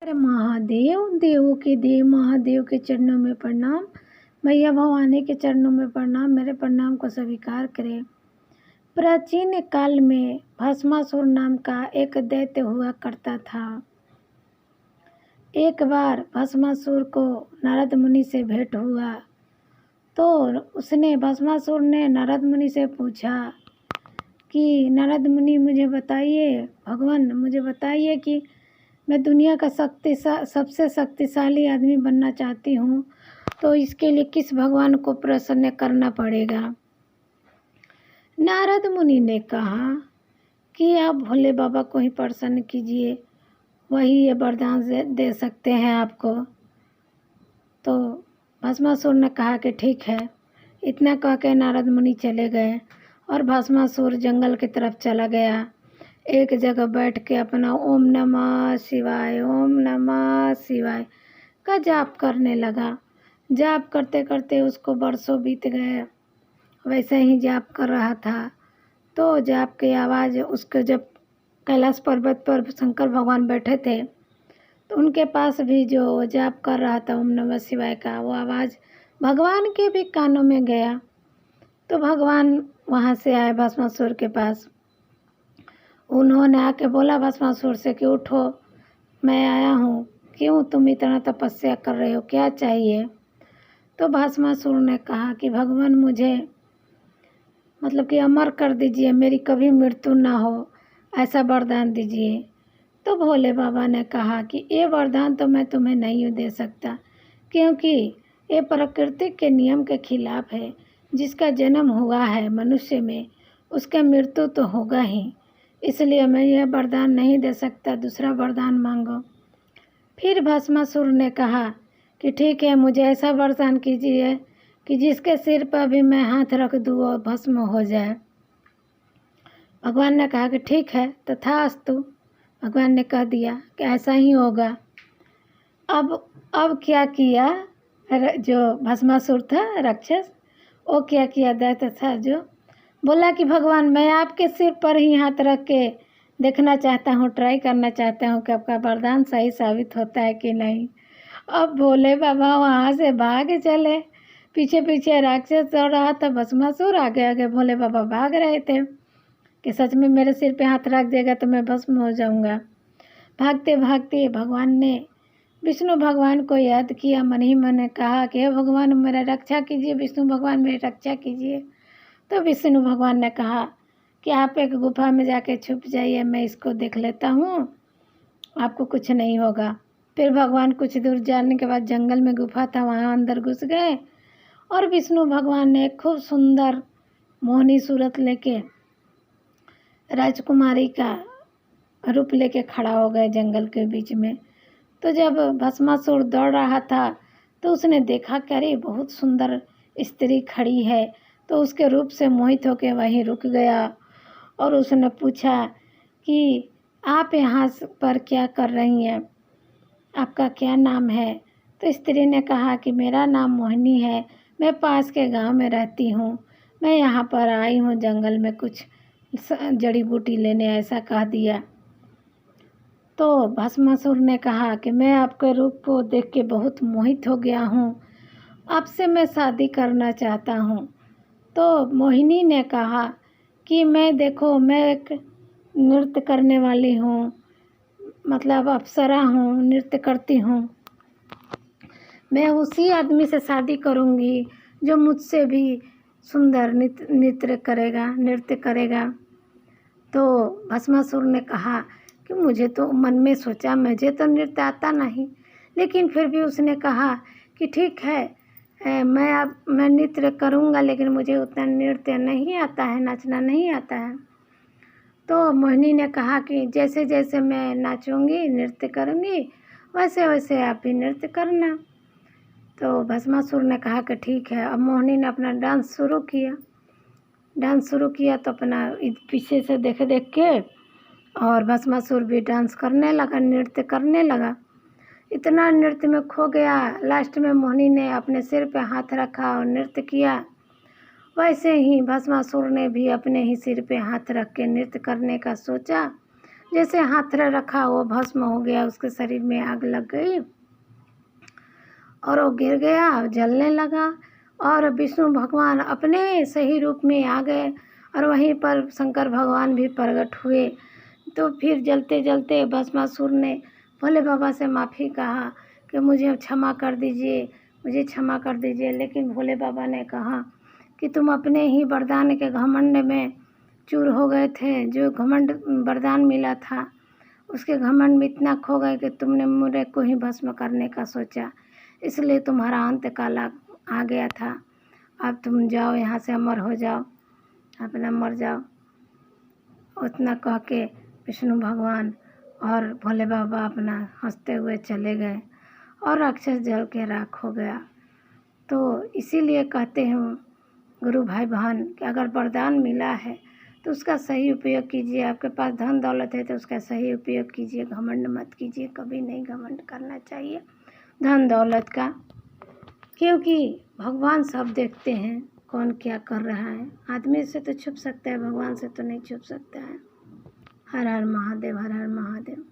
अरे महादेव, देवों के देव महादेव के चरणों में प्रणाम। मैया भवानी के चरणों में प्रणाम। मेरे प्रणाम को स्वीकार करें। प्राचीन काल में भस्मासुर नाम का एक दैत्य हुआ करता था। एक बार भस्मासुर को नारद मुनि से भेंट हुआ तो भस्मासुर ने नारद मुनि से पूछा कि नारद मुनि मुझे बताइए, भगवान मुझे बताइए कि मैं दुनिया का सबसे शक्तिशाली आदमी बनना चाहती हूँ, तो इसके लिए किस भगवान को प्रसन्न करना पड़ेगा। नारद मुनि ने कहा कि आप भोले बाबा को ही प्रसन्न कीजिए, वही ये वरदान दे सकते हैं आपको। तो भस्मासुर ने कहा कि ठीक है। इतना कह के नारद मुनि चले गए और भस्मासुर जंगल की तरफ चला गया। एक जगह बैठ के अपना ओम नमः शिवाय का जाप करने लगा। जाप करते करते उसको बरसों बीत गए। वैसे ही जाप कर रहा था तो जाप की आवाज़ उसके, जब कैलाश पर्वत पर शंकर भगवान बैठे थे तो उनके पास भी जो जाप कर रहा था ओम नमः शिवाय का, वो आवाज़ भगवान के भी कानों में गया। तो भगवान वहाँ से आए भस्मासुर के पास। उन्होंने आके बोला भस्मासुर से कि उठो, मैं आया हूँ, क्यों तुम इतना तपस्या कर रहे हो, क्या चाहिए। तो भस्मासुर ने कहा कि भगवान मुझे मतलब कि अमर कर दीजिए, मेरी कभी मृत्यु ना हो, ऐसा वरदान दीजिए। तो भोले बाबा ने कहा कि ये वरदान तो मैं तुम्हें नहीं दे सकता, क्योंकि ये प्रकृति के नियम के खिलाफ है। जिसका जन्म हुआ है मनुष्य में, उसका मृत्यु तो होगा ही, इसलिए मैं यह वरदान नहीं दे सकता, दूसरा वरदान मांगो। फिर भस्मासुर ने कहा कि ठीक है, मुझे ऐसा वरदान कीजिए कि जिसके सिर पर भी मैं हाथ रख दूँ और भस्म हो जाए। भगवान ने कहा कि ठीक है, तथास्तु। भगवान ने कह दिया कि ऐसा ही होगा। अब क्या किया जो भस्मासुर था राक्षस, वो क्या किया दैत्य था जो बोला कि भगवान मैं आपके सिर पर ही हाथ रख के देखना चाहता हूँ, ट्राई करना चाहता हूँ कि आपका वरदान सही साबित होता है कि नहीं। अब भोले बाबा वहाँ से भाग चले। पीछे पीछे राक्षस दौड़ रहा था, भस्मासुर आगे आगे भोले बाबा भाग रहे थे कि सच में मेरे सिर पे हाथ रख देगा तो मैं भस्म हो जाऊँगा। भागते भागते भगवान ने विष्णु भगवान को याद किया, मन ही मन कहा कि हे भगवान मेरा रक्षा कीजिए, विष्णु भगवान मेरी रक्षा कीजिए। तो विष्णु भगवान ने कहा कि आप एक गुफा में जाके छुप जाइए, मैं इसको देख लेता हूँ, आपको कुछ नहीं होगा। फिर भगवान कुछ दूर जाने के बाद जंगल में गुफा था, वहाँ अंदर घुस गए और विष्णु भगवान ने खूब सुंदर मोहनी सूरत लेके राजकुमारी का रूप लेके खड़ा हो गए जंगल के बीच में। तो जब भस्मासुर दौड़ रहा था तो उसने देखा कि अरे बहुत सुंदर स्त्री खड़ी है, तो उसके रूप से मोहित होकर वहीं रुक गया और उसने पूछा कि आप यहाँ पर क्या कर रही हैं, आपका क्या नाम है। तो स्त्री ने कहा कि मेरा नाम मोहिनी है, मैं पास के गांव में रहती हूँ, मैं यहाँ पर आई हूँ जंगल में कुछ जड़ी बूटी लेने, ऐसा कह दिया। तो भस्मासुर ने कहा कि मैं आपके रूप को देख के बहुत मोहित हो गया हूँ, आपसे मैं शादी करना चाहता हूँ। तो मोहिनी ने कहा कि मैं देखो, मैं एक नृत्य करने वाली हूँ, मतलब अप्सरा हूँ, नृत्य करती हूँ, मैं उसी आदमी से शादी करूँगी जो मुझसे भी सुंदर नृत्य करेगा। तो भस्मासुर ने कहा कि मुझे तो मन में सोचा मुझे तो नृत्य आता नहीं, लेकिन फिर भी उसने कहा कि ठीक है, मैं नृत्य करूँगा, लेकिन मुझे उतना नृत्य नहीं आता है, नाचना नहीं आता है। तो मोहिनी ने कहा कि जैसे जैसे मैं नाचूंगी, नृत्य करूँगी, वैसे वैसे आप भी नृत्य करना। तो भस्मासुर ने कहा कि ठीक है। अब मोहिनी ने अपना डांस शुरू किया तो अपना पीछे से देख देख के और भस्मासुर भी डांस करने लगा, नृत्य करने लगा। इतना नृत्य में खो गया, लास्ट में मोहिनी ने अपने सिर पे हाथ रखा और नृत्य किया। वैसे ही भस्मासुर ने भी अपने ही सिर पे हाथ रख के नृत्य करने का सोचा, जैसे हाथ रखा वो भस्म हो गया, उसके शरीर में आग लग गई और वो गिर गया, जलने लगा। और विष्णु भगवान अपने सही रूप में आ गए और वहीं पर शंकर भगवान भी प्रकट हुए। तो फिर जलते जलते भस्मासुर ने भोले बाबा से माफ़ी कहा कि मुझे क्षमा कर दीजिए, मुझे क्षमा कर दीजिए। लेकिन भोले बाबा ने कहा कि तुम अपने ही वरदान के घमंड में चूर हो गए थे। जो घमंड वरदान मिला था उसके घमंड में इतना खो गए कि तुमने मुझे को ही भस्म करने का सोचा, इसलिए तुम्हारा अंत काल आ गया था। अब तुम जाओ यहाँ से, अमर हो जाओ, अपना मर जाओ। उतना कह के विष्णु भगवान और भोले बाबा अपना हंसते हुए चले गए और राक्षस जल के राख हो गया। तो इसीलिए कहते हैं गुरु भाई बहन कि अगर वरदान मिला है तो उसका सही उपयोग कीजिए। आपके पास धन दौलत है तो उसका सही उपयोग कीजिए, घमंड मत कीजिए। कभी नहीं घमंड करना चाहिए धन दौलत का, क्योंकि भगवान सब देखते हैं कौन क्या कर रहा है। आदमी से तो छुप सकता है, भगवान से तो नहीं छुप सकता है। हर हर महादेव, हर हर महादेव।